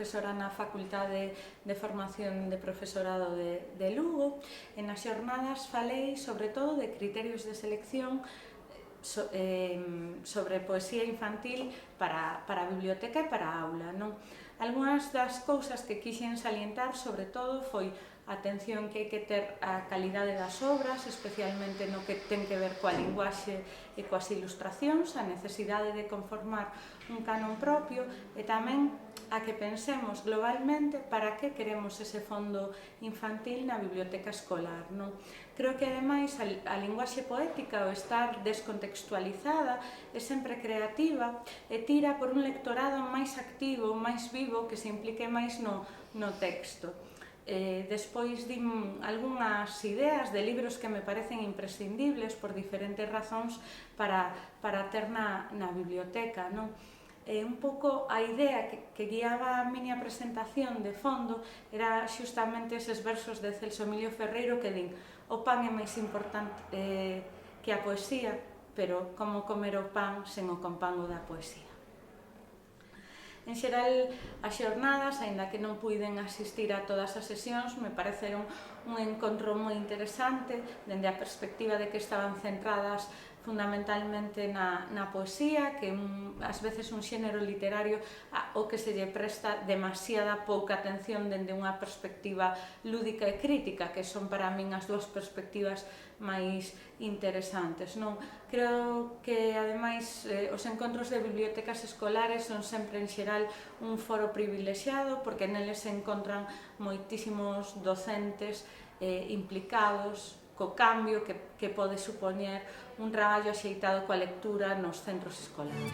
profesora na Facultade de Formación de Profesorado de Lugo e nas xornadas falei sobre todo de criterios de selección sobre poesía infantil para a biblioteca e para a aula, non? Algunhas das cousas que quixen salientar sobre todo foi a atención que hai que ter á calidade das obras, especialmente no que ten que ver coa linguaxe e coas ilustracións, a necesidade de conformar un canon propio e tamén a que pensemos globalmente para que queremos ese fondo infantil na biblioteca escolar, non? Creo que, ademais, a linguaxe poética, o estar descontextualizada, é sempre creativa e tira por un lectorado máis activo, máis vivo, que se implique máis no texto. Despois din algunhas ideas de libros que me parecen imprescindibles por diferentes razóns para ter na biblioteca, non? Un pouco a idea que guiaba a miña presentación de fondo era xustamente eses versos de Celso Emilio Ferreiro que din: o pan é máis importante que a poesía, pero como comer o pan sen o compango da poesía. En xeral, as xornadas, aínda que non puiden asistir a todas as sesións, me pareceron un encontro moi interesante dende a perspectiva de que estaban centradas fundamentalmente na poesía, que ás veces un xénero literario ao que se lle presta demasiada pouca atención dende unha perspectiva lúdica e crítica, que son para min as dúas perspectivas máis interesantes, non? Creo que, ademais, os encontros de bibliotecas escolares son sempre, en xeral, un foro privilexiado, porque neles se encontran moitísimos docentes implicados co cambio que pode supoñer un traballo axeitado coa lectura nos centros escolares.